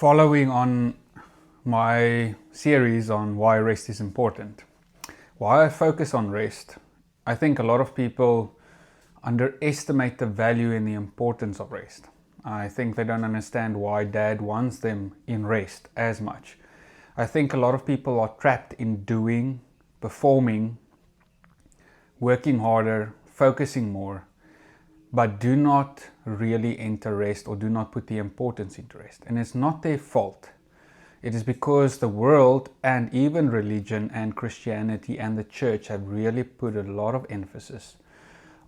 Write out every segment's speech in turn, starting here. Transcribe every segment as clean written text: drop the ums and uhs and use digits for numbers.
Following on my series on why rest is important, why I focus on rest, I think a lot of people underestimate the value and the importance of rest. I think they don't understand why Dad wants them in rest as much. I think a lot of people are trapped in doing, performing, working harder, focusing more, but do not really enter rest or do not put the importance into rest. And it's not their fault. It is because the world and even religion and Christianity and the church have really put a lot of emphasis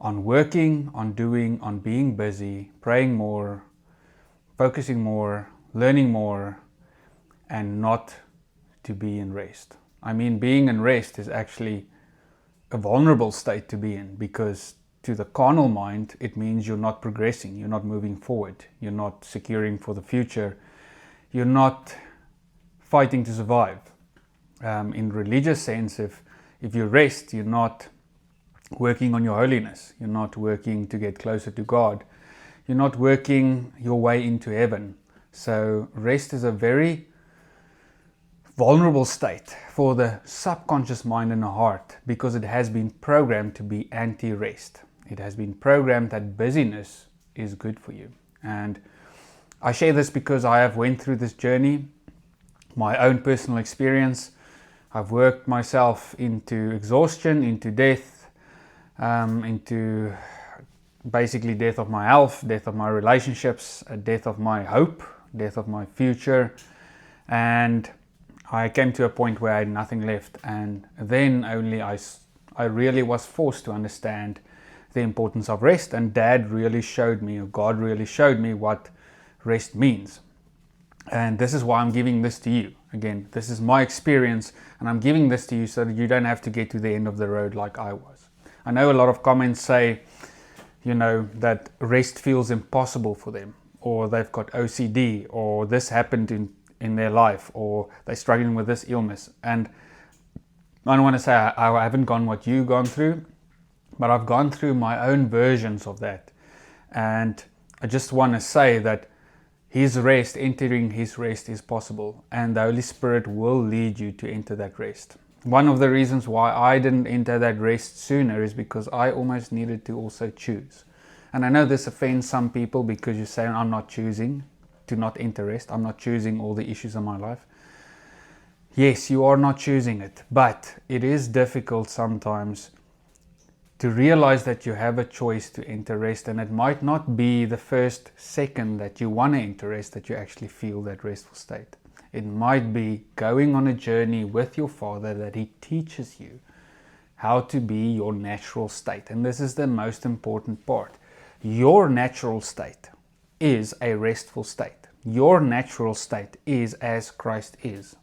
on working, on doing, on being busy, praying more, focusing more, learning more, and not to be in rest. I mean, being in rest is actually a vulnerable state to be in, because to the carnal mind, it means you're not progressing, you're not moving forward, you're not securing for the future, you're not fighting to survive. In religious sense, if you rest, you're not working on your holiness, you're not working to get closer to God, you're not working your way into heaven. So rest is a very vulnerable state for the subconscious mind and the heart, because it has been programmed to be anti-rest. It has been programmed that busyness is good for you. And I share this because I have went through this journey, my own personal experience. I've worked myself into exhaustion, into death, into basically death of my health, death of my relationships, death of my hope, death of my future. And I came to a point where I had nothing left, and then only I really was forced to understand the importance of rest. And Dad really showed me, or God really showed me, what rest means. And this is why I'm giving this to you. Again, this is my experience, and I'm giving this to you so that you don't have to get to the end of the road like I was. I know a lot of comments say, that rest feels impossible for them, or they've got OCD, or this happened in their life, or they're struggling with this illness. And I don't want to say I haven't gone what you've gone through, but I've gone through my own versions of that. And I just want to say that entering His rest is possible, and the Holy Spirit will lead you to enter that rest. One of the reasons why I didn't enter that rest sooner is because I almost needed to also choose. And I know this offends some people, because you're saying, I'm not choosing to not enter rest. I'm not choosing all the issues in my life. Yes, you are not choosing it, but it is difficult sometimes to realize that you have a choice to enter rest, and it might not be the first second that you want to enter rest that you actually feel that restful state. It might be going on a journey with your Father that He teaches you how to be your natural state. And this is the most important part. Your natural state is a restful state. Your natural state is as Christ is.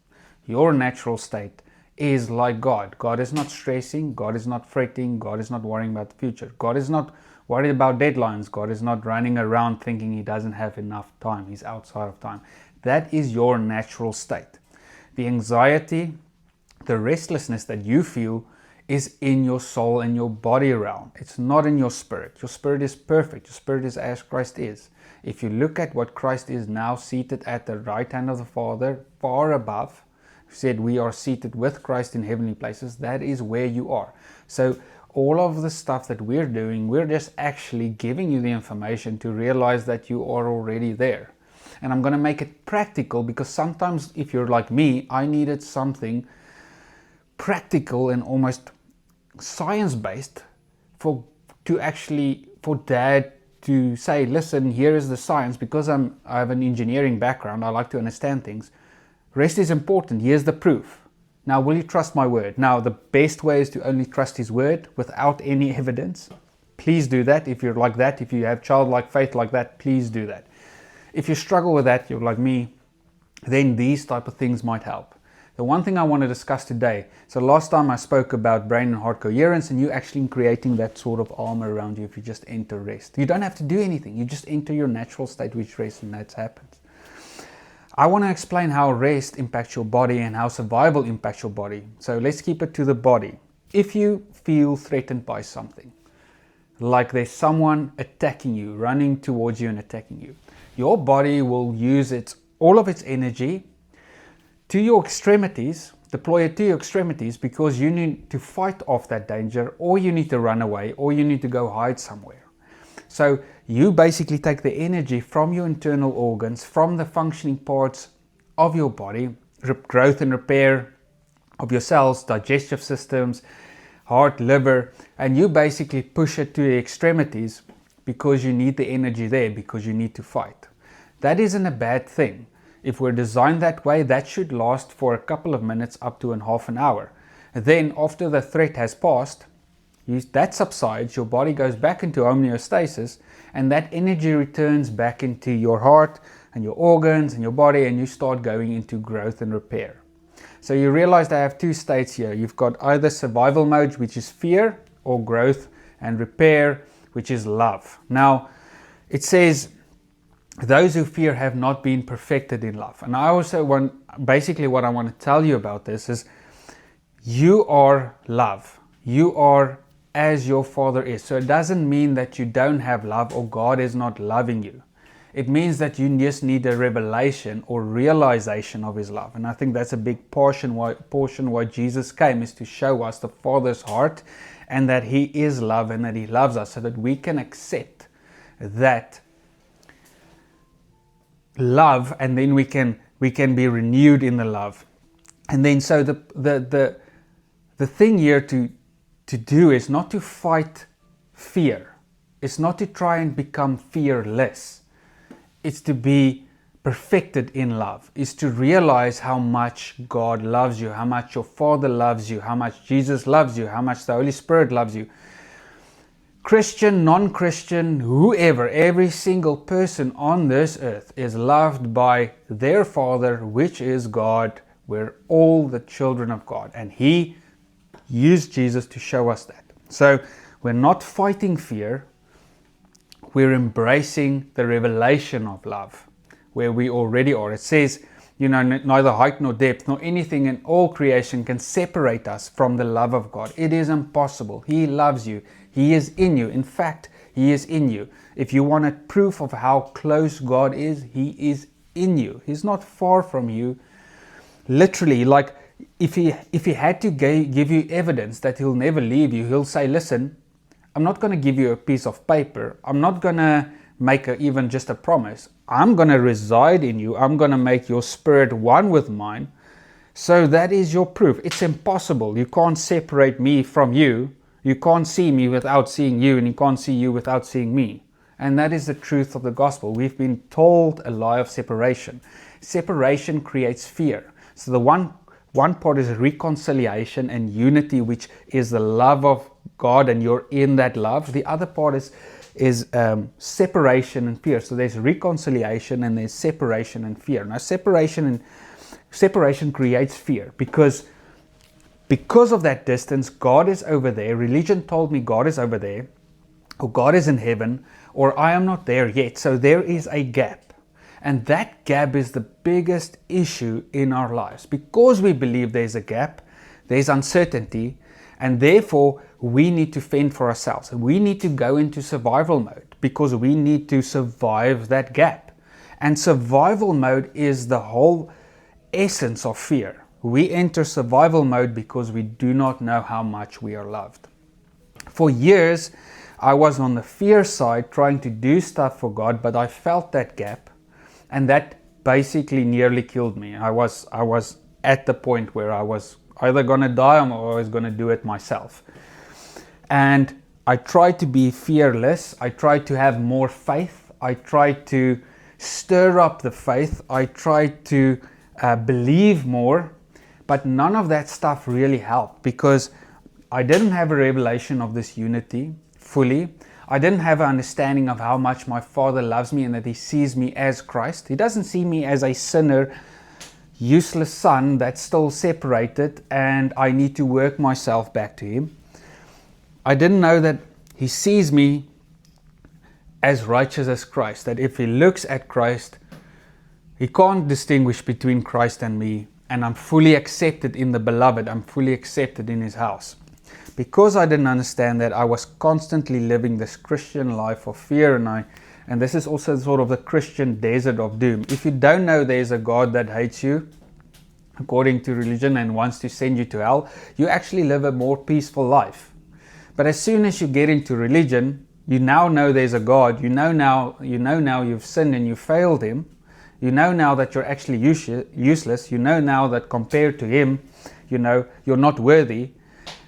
Your natural state is like God. God is not stressing, God is not fretting, God is not worrying about the future. God is not worried about deadlines. God is not running around thinking He doesn't have enough time. He's outside of time. That is your natural state. The anxiety, the restlessness that you feel is in your soul and your body realm. It's not in your spirit. Your spirit is perfect. Your spirit is as Christ is. If you look at what Christ is now, seated at the right hand of the Father, far above, said we are seated with Christ in heavenly places, that is where you are. So all of the stuff that we're doing, we're just actually giving you the information to realize that you are already there. And I'm going to make it practical, because sometimes if you're like me, I needed something practical and almost science-based for Dad to say, listen, here is the science. Because I have an engineering background, I like to understand things. Rest is important. Here's the proof. Now, will you trust my word? Now, the best way is to only trust His word without any evidence. Please do that. If you're like that, if you have childlike faith like that, please do that. If you struggle with that, you're like me, then these type of things might help. The one thing I want to discuss today, so last time I spoke about brain and heart coherence, and you actually creating that sort of armor around you if you just enter rest. You don't have to do anything. You just enter your natural state, which rest, and that happens. I want to explain how rest impacts your body and how survival impacts your body. So let's keep it to the body. If you feel threatened by something, like there's someone attacking you, running towards you and attacking you, your body will use its all of its energy to your extremities, deploy it to your extremities, because you need to fight off that danger, or you need to run away, or you need to go hide somewhere. So you basically take the energy from your internal organs, from the functioning parts of your body, growth and repair of your cells, digestive systems, heart, liver, and you basically push it to the extremities because you need the energy there, because you need to fight. That isn't a bad thing. If we're designed that way, that should last for a couple of minutes up to half an hour. Then after the threat has passed, that subsides, your body goes back into homeostasis, and that energy returns back into your heart and your organs and your body, and you start going into growth and repair. So you realize I have two states here. You've got either survival mode, which is fear, or growth and repair, which is love. Now, it says, those who fear have not been perfected in love. And I also basically what I want to tell you about this is, you are love. You are as your Father is. So it doesn't mean that you don't have love or God is not loving you. It means that you just need a revelation or realization of His love. And I think that's a big portion why Jesus came, is to show us the Father's heart, and that He is love and that He loves us, so that we can accept that love, and then we can be renewed in the love. And then so the thing here to do is not to fight fear. It's not to try and become fearless. It's to be perfected in love. It's to realize how much God loves you, how much your Father loves you, how much Jesus loves you, how much the Holy Spirit loves you. Christian, non-Christian, whoever, every single person on this earth is loved by their Father, which is God. We're all the children of God, and He used Jesus to show us that. So we're not fighting fear, we're embracing the revelation of love, where we already are. It says, neither height nor depth nor anything in all creation can separate us from the love of God. It is impossible. He loves you. He is in you. In fact, He is in you. If you want a proof of how close God is, He is in you. He's not far from you. Literally, like if he had to give you evidence that He'll never leave you, He'll say, listen, I'm not going to give you a piece of paper. I'm not going to make even just a promise. I'm going to reside in you. I'm going to make your spirit one with mine. So that is your proof. It's impossible. You can't separate me from you. You can't see me without seeing you, and you can't see you without seeing me. And that is the truth of the gospel. We've been told a lie of separation. Separation creates fear. So the one part is reconciliation and unity, which is the love of God, and you're in that love. The other part is separation and fear. So there's reconciliation and there's separation and fear. Now separation creates fear because of that distance. God is over there. Religion told me God is over there, or God is in heaven, or I am not there yet. So there is a gap. And that gap is the biggest issue in our lives. Because we believe there's a gap, there's uncertainty, and therefore we need to fend for ourselves. We need to go into survival mode because we need to survive that gap. And survival mode is the whole essence of fear. We enter survival mode because we do not know how much we are loved. For years, I was on the fear side trying to do stuff for God, but I felt that gap. And that basically nearly killed me. I was at the point where I was either going to die or I was going to do it myself. And I tried to be fearless. I tried to have more faith. I tried to stir up the faith. I tried to believe more. But none of that stuff really helped, because I didn't have a revelation of this unity fully. I didn't have an understanding of how much my Father loves me and that He sees me as Christ. He doesn't see me as a sinner, useless son that's still separated and I need to work myself back to Him. I didn't know that He sees me as righteous as Christ, that if He looks at Christ, He can't distinguish between Christ and me, and I'm fully accepted in the Beloved. I'm fully accepted in His house. Because I didn't understand that, I was constantly living this Christian life of fear, and And this is also sort of the Christian desert of doom. If you don't know there's a God that hates you, according to religion, and wants to send you to hell, you actually live a more peaceful life. But as soon as you get into religion, you now know there's a God. You know now you've sinned and you failed Him. You know now that you're actually useless. You know now that compared to Him, you're not worthy.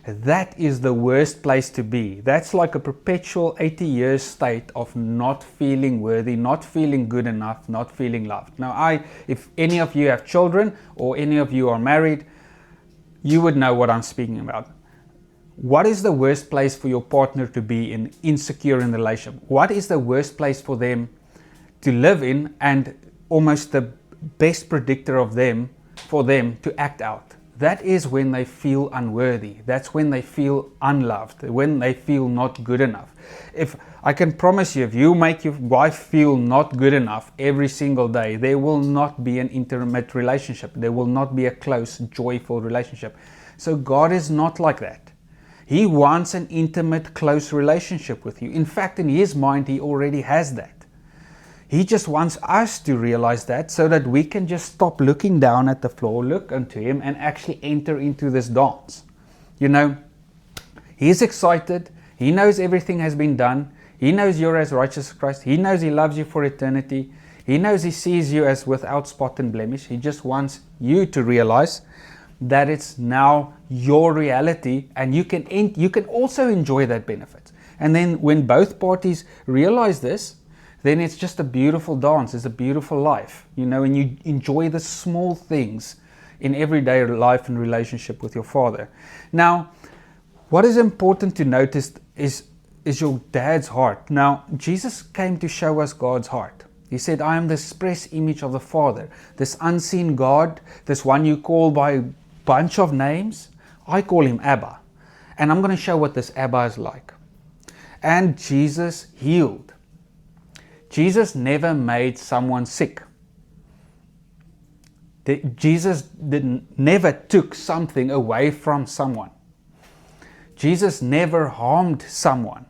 That is the worst place to be. That's like a perpetual 80-year state of not feeling worthy, not feeling good enough, not feeling loved. Now, if any of you have children or any of you are married, you would know what I'm speaking about. What is the worst place for your partner to be in, insecure in the relationship? What is the worst place for them to live in, and almost the best predictor of them, for them to act out? That is when they feel unworthy. That's when they feel unloved, when they feel not good enough. If I can promise you, if you make your wife feel not good enough every single day, there will not be an intimate relationship. There will not be a close, joyful relationship. So God is not like that. He wants an intimate, close relationship with you. In fact, in His mind, He already has that. He just wants us to realize that, so that we can just stop looking down at the floor, look unto Him, and actually enter into this dance. He's excited. He knows everything has been done. He knows you're as righteous as Christ. He knows He loves you for eternity. He knows He sees you as without spot and blemish. He just wants you to realize that it's now your reality, and you can also enjoy that benefit. And then when both parties realize this, then it's just a beautiful dance. It's a beautiful life, and you enjoy the small things in everyday life and relationship with your Father. Now, what is important to notice is your dad's heart. Now, Jesus came to show us God's heart. He said, I am the express image of the Father. This unseen God, this one you call by a bunch of names, I call Him Abba. And I'm going to show what this Abba is like. And Jesus healed. Jesus never made someone sick. Jesus never took something away from someone. Jesus never harmed someone.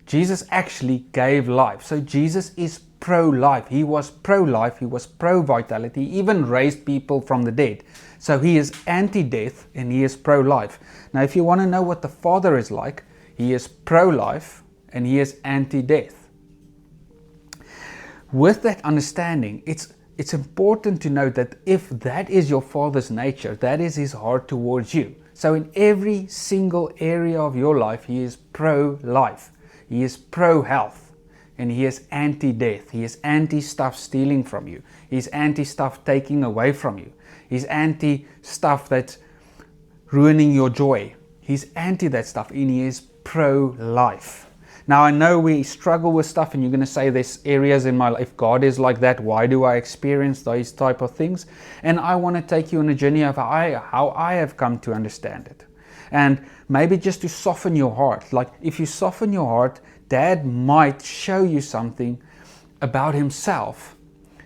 Jesus actually gave life. So Jesus is pro-life. He was pro-life. He was pro-vitality. He even raised people from the dead. So He is anti-death and He is pro-life. Now, if you want to know what the Father is like, He is pro-life and He is anti-death. With that understanding, it's important to note that if that is your Father's nature, that is His heart towards you. So in every single area of your life, He is pro-life. He is pro-health. And He is anti-death. He is anti-stuff stealing from you. He's anti-stuff taking away from you. He's anti-stuff that's ruining your joy. He's anti that stuff, and He is pro-life. Now, I know we struggle with stuff, and you're going to say there's areas in my life, if God is like that, why do I experience those type of things? And I want to take you on a journey of how I have come to understand it. And maybe just to soften your heart. Like, if you soften your heart, Dad might show you something about Himself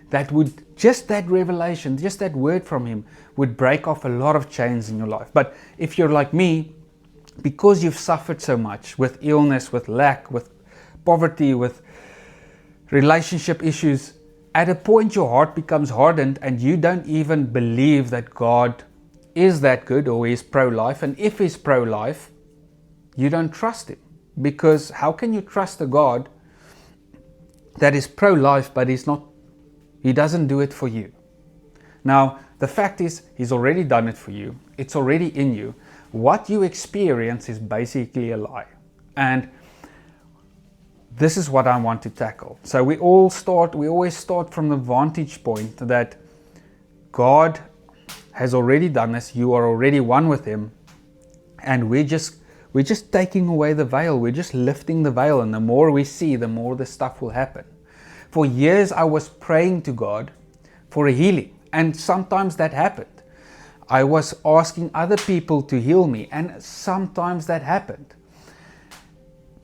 that would, just that revelation, just that word from Him would break off a lot of chains in your life. But if you're like me, because you've suffered so much with illness, with lack, with poverty, with relationship issues, at a point your heart becomes hardened and you don't even believe that God is that good or is pro-life. And if He's pro-life, you don't trust Him. Because how can you trust a God that is pro-life but He doesn't do it for you? Now, the fact is, He's already done it for you. It's already in you. What you experience is basically a lie. And this is what I want to tackle. So we always start from the vantage point that God has already done this. You are already one with Him. And we're just taking away the veil. We're just lifting the veil. And the more we see, the more the stuff will happen. For years, I was praying to God for a healing. And sometimes that happened. I was asking other people to heal me, and sometimes that happened.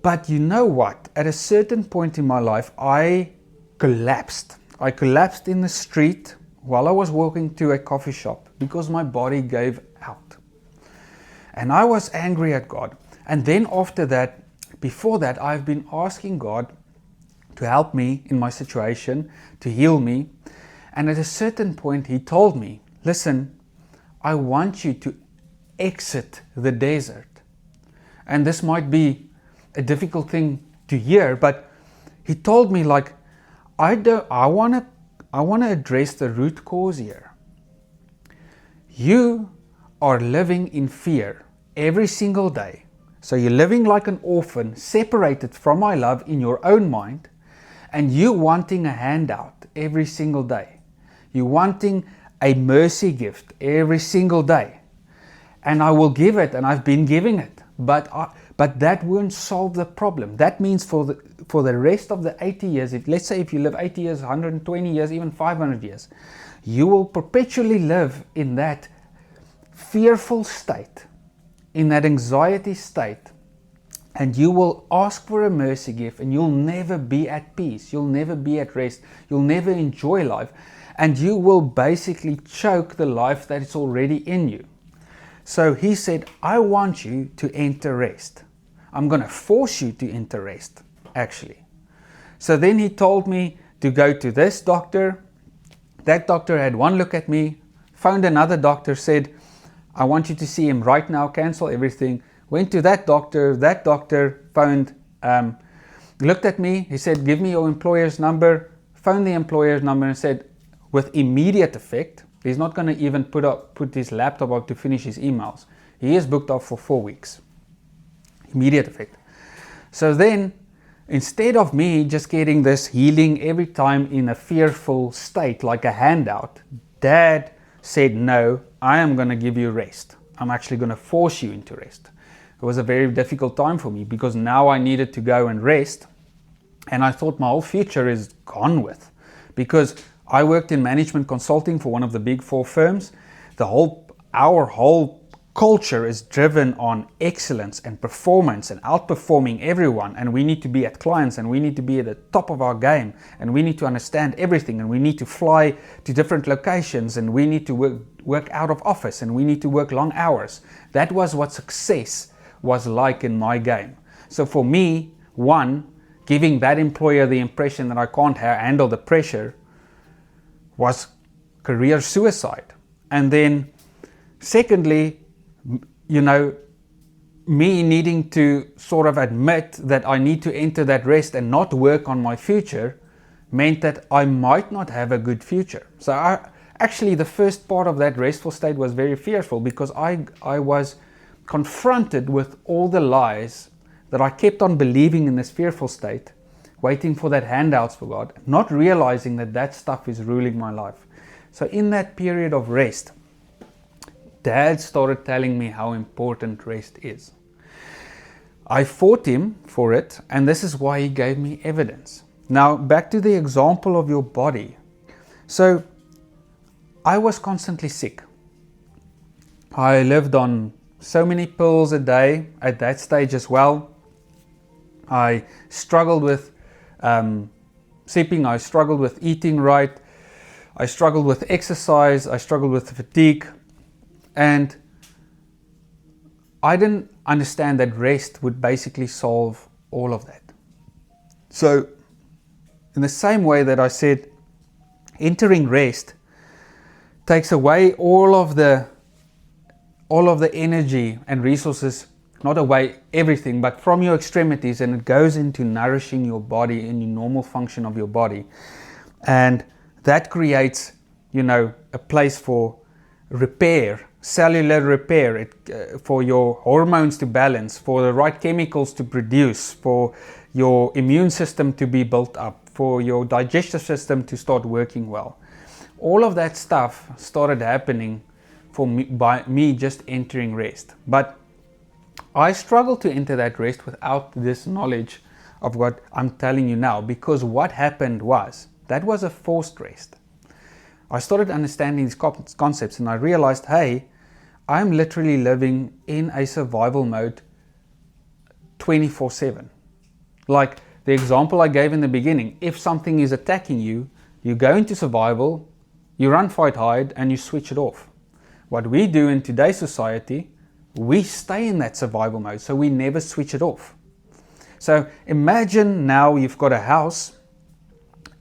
But you know what? At a certain point in my life, I collapsed. I collapsed in the street while I was walking to a coffee shop because my body gave out. And I was angry at God. And then after that, before that, I've been asking God to help me in my situation, to heal me. And at a certain point, he told me, listen, I want you to exit the desert. And this might be a difficult thing to hear, but he told me, like, I want to address the root cause here. You are living in fear every single day. So you're living like an orphan, separated from my love in your own mind, and you wanting a handout every single day. You're wanting a mercy gift every single day. And I will give it, and I've been giving it. But that won't solve the problem. That means for the rest of the 80 years, let's say if you live 80 years, 120 years, even 500 years, you will perpetually live in that fearful state, in that anxiety state, and you will ask for a mercy gift, and you'll never be at peace, you'll never be at rest, you'll never enjoy life, and you will basically choke the life that is already in you. So he said, I want you to enter rest. I'm going to force you to enter rest, actually. So then he told me to go to this doctor. That doctor had one look at me, phoned another doctor, said, I want you to see him right now, cancel everything. Went to that doctor phoned, looked at me, he said, give me your employer's number, phoned the employer's number and said, with immediate effect, he's not going to even put his laptop up to finish his emails. He is booked up for 4 weeks. Immediate effect. So then, instead of me just getting this healing every time in a fearful state, like a handout, Dad said, no, I am going to give you rest. I'm actually going to force you into rest. It was a very difficult time for me because now I needed to go and rest. And I thought my whole future is gone with, because I worked in management consulting for one of the big 4 firms. Our whole culture is driven on excellence and performance and outperforming everyone. And we need to be at clients, and we need to be at the top of our game, and we need to understand everything, and we need to fly to different locations, and we need to work out of office, and we need to work long hours. That was what success was like in my game. So for me, one, giving that employer the impression that I can't handle the pressure was career suicide. And then secondly, me needing to sort of admit that I need to enter that rest and not work on my future meant that I might not have a good future. So actually the first part of that restful state was very fearful, because I was confronted with all the lies that I kept on believing in this fearful state, waiting for that handouts for God, not realizing that stuff is ruling my life. So in that period of rest, Dad started telling me how important rest is. I fought him for it, and this is why he gave me evidence. Now, back to the example of your body. So, I was constantly sick. I lived on so many pills a day at that stage as well. I struggled with sleeping, I struggled with eating right, I struggled with exercise, I struggled with fatigue, and I didn't understand that rest would basically solve all of that. So, in the same way that I said, entering rest takes away all of the energy and resources, not away everything, but from your extremities, and it goes into nourishing your body and your normal function of your body. And that creates, a place for repair, cellular repair, for your hormones to balance, for the right chemicals to produce, for your immune system to be built up, for your digestive system to start working well. All of that stuff started happening for me by me just entering rest. But I struggled to enter that rest without this knowledge of what I'm telling you now, because what happened was, that was a forced rest. I started understanding these concepts, and I realized, hey, I'm literally living in a survival mode 24/7. Like the example I gave in the beginning, if something is attacking you, you go into survival, you run, fight, hide, and you switch it off. What we do in today's society, we stay in that survival mode, so we never switch it off. So imagine now you've got a house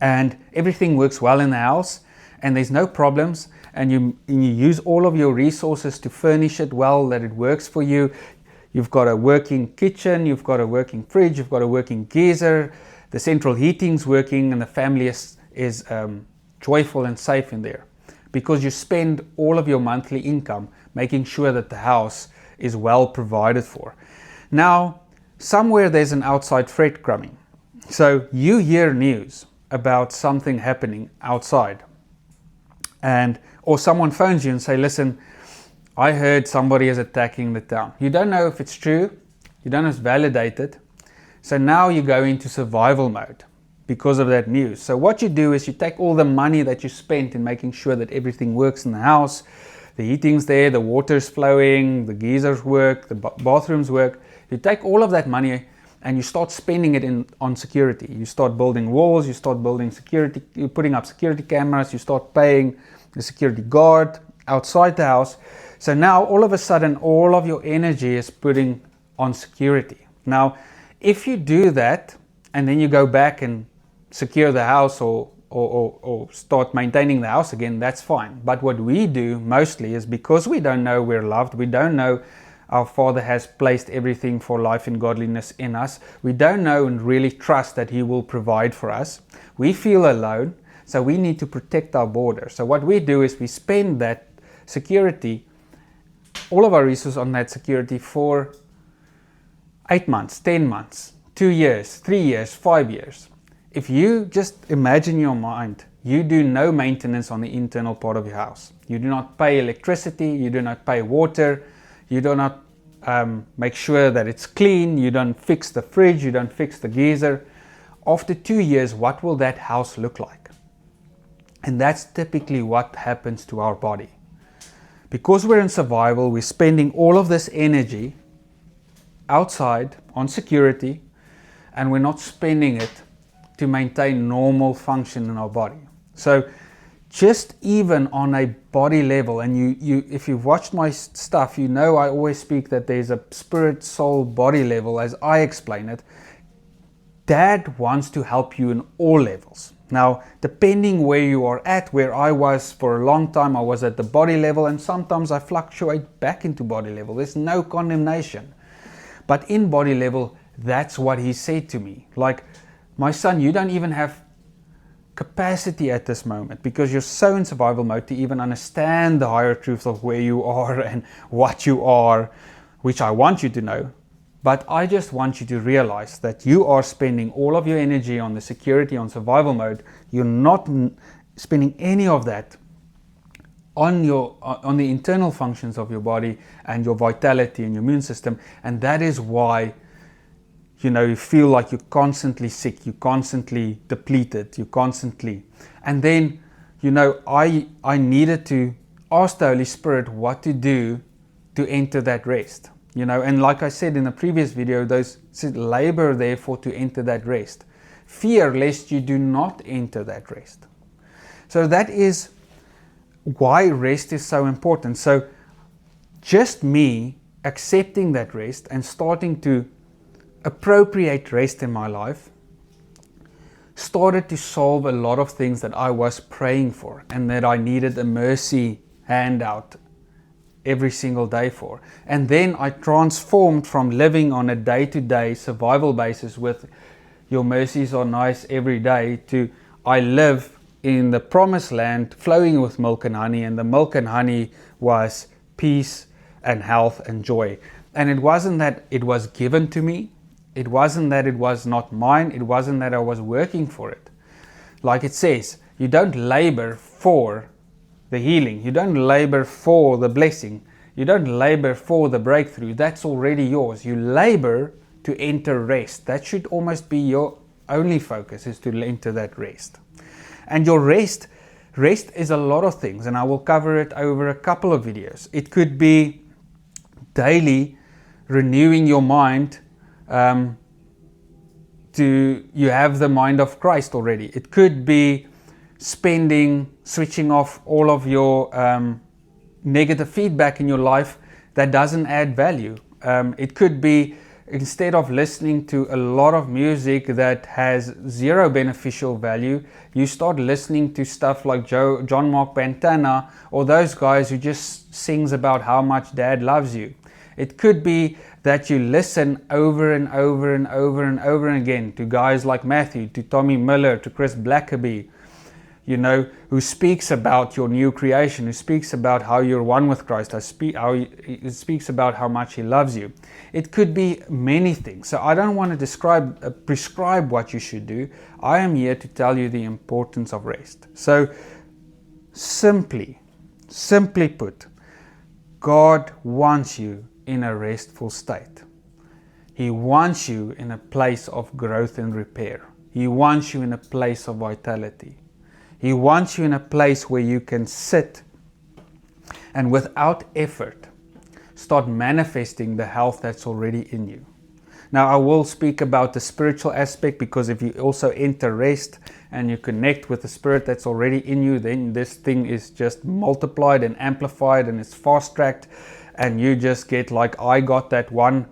and everything works well in the house and there's no problems, and you use all of your resources to furnish it well, that it works for you. You've got a working kitchen, you've got a working fridge, you've got a working geyser, the central heating's working, and the family is joyful and safe in there, because you spend all of your monthly income making sure that the house is well provided for. Now, somewhere there's an outside threat coming. So you hear news about something happening outside, or someone phones you and say, listen, I heard somebody is attacking the town. You don't know if it's true, you don't know if it's validated. So now you go into survival mode because of that news. So what you do is you take all the money that you spent in making sure that everything works in the house, the heating's there, the water's flowing, the geysers work, the bathrooms work. You take all of that money and you start spending it on security. You start building walls, you start building security, you're putting up security cameras, you start paying the security guard outside the house. So now all of a sudden all of your energy is putting on security. Now, if you do that and then you go back and secure the house or start maintaining the house again, that's fine. But what we do mostly is, because we don't know we're loved, we don't know our Father has placed everything for life and godliness in us, we don't know and really trust that He will provide for us. We feel alone, so we need to protect our border. So what we do is we spend that security, all of our resources on that security for 8 months, 10 months, 2 years, 3 years, 5 years. If you just imagine in your mind, you do no maintenance on the internal part of your house. You do not pay electricity, you do not pay water, you do not make sure that it's clean, you don't fix the fridge, you don't fix the geyser. After 2 years, what will that house look like? And that's typically what happens to our body. Because we're in survival, we're spending all of this energy outside on security, and we're not spending it to maintain normal function in our body. So just even on a body level, and you if you've watched my stuff, you know I always speak that there's a spirit, soul, body level as I explain it. Dad wants to help you in all levels. Now, depending where you are at, where I was for a long time, I was at the body level, and sometimes I fluctuate back into body level. There's no condemnation. But in body level, that's what He said to me. Like, my son, you don't even have capacity at this moment because you're so in survival mode to even understand the higher truth of where you are and what you are, which I want you to know. But I just want you to realize that you are spending all of your energy on the security, on survival mode. You're not spending any of that on the internal functions of your body and your vitality and your immune system. And that is why, you feel like you're constantly sick, you're constantly depleted, and then, I needed to ask the Holy Spirit what to do to enter that rest. And like I said in the previous video, those said labor therefore to enter that rest. Fear lest you do not enter that rest. So that is why rest is so important. So just me accepting that rest and starting to appropriate rest in my life started to solve a lot of things that I was praying for and that I needed a mercy handout every single day for. And then I transformed from living on a day-to-day survival basis with your mercies are nice every day to I live in the promised land flowing with milk and honey, and the milk and honey was peace and health and joy. And it wasn't that it was given to me, it wasn't that it was not mine, it wasn't that I was working for it. Like it says, you don't labor for the healing, you don't labor for the blessing, you don't labor for the breakthrough. That's already yours. You labor to enter rest. That should almost be your only focus, is to enter that rest. And your rest is a lot of things, and I will cover it over a couple of videos. It could be daily renewing your mind you have the mind of Christ already. It could be switching off all of your negative feedback in your life that doesn't add value. It could be instead of listening to a lot of music that has zero beneficial value, you start listening to stuff like John Mark Pantana, or those guys who just sings about how much Dad loves you. It could be that you listen over and over and over and over again to guys like Matthew, to Tommy Miller, to Chris Blackaby, who speaks about your new creation, who speaks about how you're one with Christ, he speaks about how much he loves you. It could be many things. So I don't want to prescribe what you should do. I am here to tell you the importance of rest. So simply put, God wants you in a restful state. He wants you in a place of growth and repair. He wants you in a place of vitality. He wants you in a place where you can sit and without effort start manifesting the health that's already in you. Now, I will speak about the spiritual aspect, because if you also enter rest and you connect with the spirit that's already in you, then this thing is just multiplied and amplified, and it's fast-tracked, and you just get like I got that one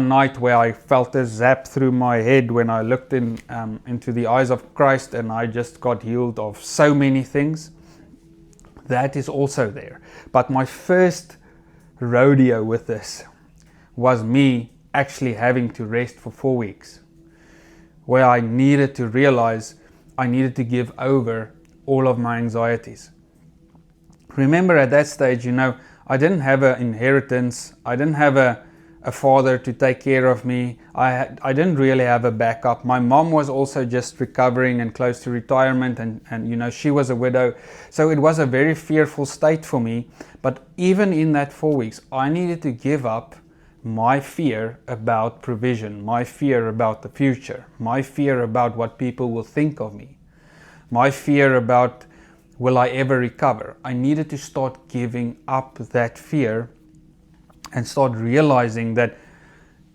night where I felt a zap through my head when I looked into the eyes of Christ, and I just got healed of so many things. That is also there. But my first rodeo with this was me actually having to rest for 4 weeks, where I needed to realize I needed to give over all of my anxieties. Remember, at that stage, I didn't have an inheritance. I didn't have a father to take care of me. I didn't really have a backup. My mom was also just recovering and close to retirement, and she was a widow. So it was a very fearful state for me. But even in that 4 weeks, I needed to give up my fear about provision, my fear about the future, my fear about what people will think of me, my fear about will I ever recover. I needed to start giving up that fear and start realizing that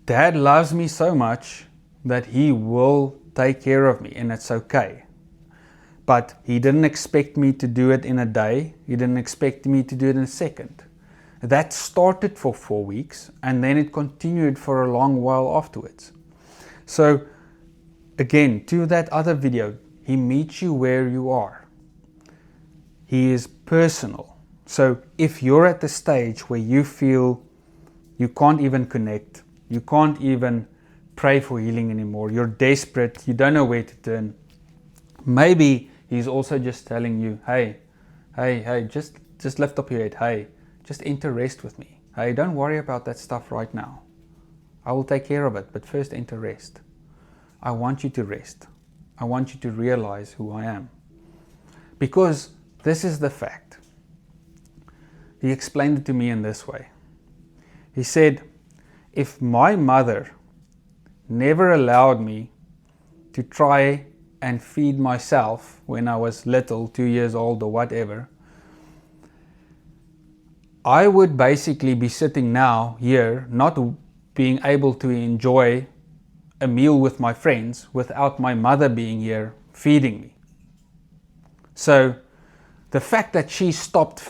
Dad loves me so much that he will take care of me, and it's okay. But he didn't expect me to do it in a day. He didn't expect me to do it in a second. That started for 4 weeks, and then it continued for a long while afterwards. So again, to that other video, he meets you where you are. He is personal. So if you're at the stage where you feel you can't even connect, you can't even pray for healing anymore, you're desperate, you don't know where to turn, maybe he's also just telling you, hey, just lift up your head, hey, just enter rest with me. Hey, don't worry about that stuff right now. I will take care of it, but first enter rest. I want you to rest. I want you to realize who I am. Because this is the fact. He explained it to me in this way. He said, if my mother never allowed me to try and feed myself when I was little, 2 years old or whatever, I would basically be sitting now here, not being able to enjoy a meal with my friends without my mother being here feeding me. So the fact that she stopped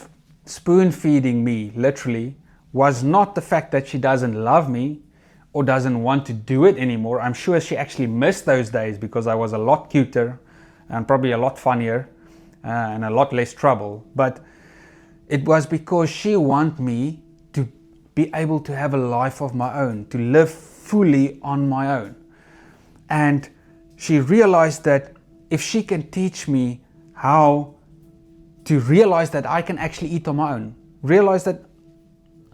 spoon feeding me, literally, was not the fact that she doesn't love me or doesn't want to do it anymore. I'm sure she actually missed those days because I was a lot cuter and probably a lot funnier and a lot less trouble. But it was because she wanted me to be able to have a life of my own, to live fully on my own. And she realized that if she can teach me how to realize that I can actually eat on my own, realize that,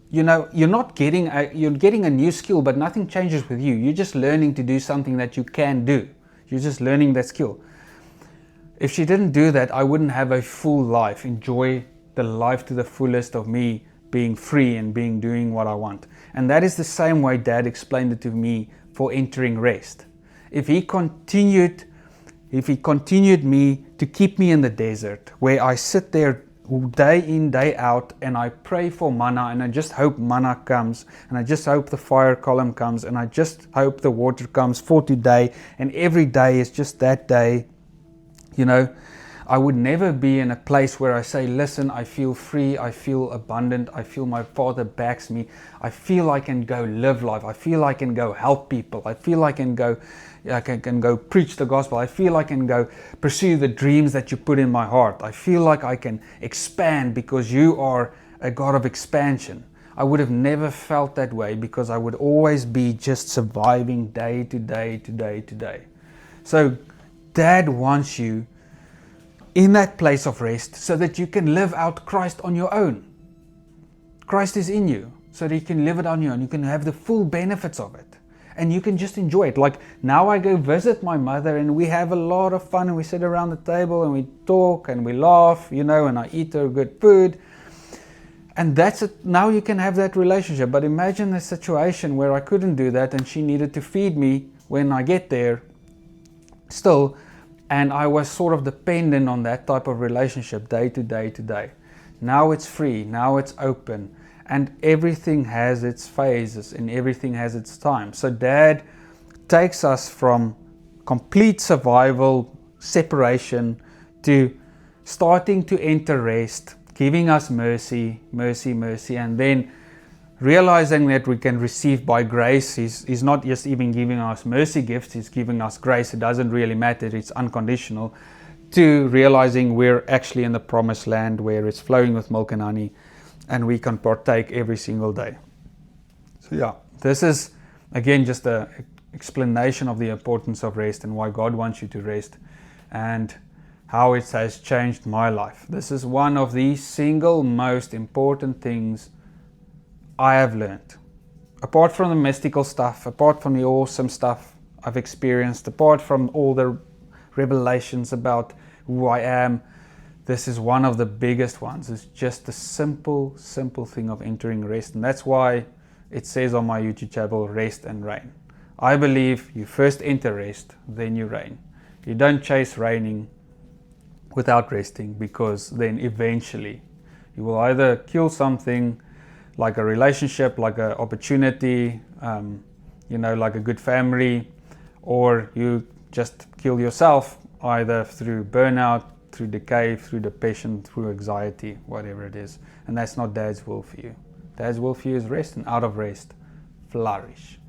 you're getting a new skill, but nothing changes with you. You're just learning to do something that you can do. You're just learning that skill. If she didn't do that, I wouldn't have a full life, enjoy the life to the fullest of me being free and doing what I want. And that is the same way Dad explained it to me for entering rest. If he continued me to keep me in the desert, where I sit there day in, day out, and I pray for manna, and I just hope manna comes, and I just hope the fire column comes, and I just hope the water comes for today, and every day is just that day, I would never be in a place where I say, listen, I feel free, I feel abundant, I feel my Father backs me, I feel I can go live life, I feel I can go help people, I feel I can go preach the gospel, I feel I can go pursue the dreams that you put in my heart, I feel like I can expand because you are a God of expansion. I would have never felt that way because I would always be just surviving day to day to day to day. So Dad wants you in that place of rest so that you can live out Christ on your own. Christ is in you so that you can live it on your own. You can have the full benefits of it and you can just enjoy it. Like now I go visit my mother and we have a lot of fun and we sit around the table and we talk and we laugh, and I eat her good food. And that's it. Now you can have that relationship. But imagine a situation where I couldn't do that and she needed to feed me when I get there still, and I was sort of dependent on that type of relationship day to day to day. Now it's free, now it's open, and everything has its phases and everything has its time. So Dad takes us from complete survival, separation, to starting to enter rest, giving us mercy, mercy, mercy, and then realizing that we can receive by grace. He's not just even giving us mercy gifts, He's giving us grace. It doesn't really matter, it's unconditional. To realizing we're actually in the promised land where it's flowing with milk and honey and we can partake every single day. So yeah, this is again just an explanation of the importance of rest and why God wants you to rest and how it has changed my life. This is one of the single most important things I have learned. Apart from the mystical stuff, apart from the awesome stuff I've experienced, apart from all the revelations about who I am, this is one of the biggest ones. It's just the simple thing of entering rest. And that's why it says on my YouTube channel, rest and reign. I believe you first enter rest, then you reign. You don't chase reigning without resting, because then eventually you will either kill something like a relationship, like an opportunity, like a good family, or you just kill yourself either through burnout, through decay, through depression, through anxiety, whatever it is. And that's not Dad's will for you. Dad's will for you is rest, and out of rest, flourish.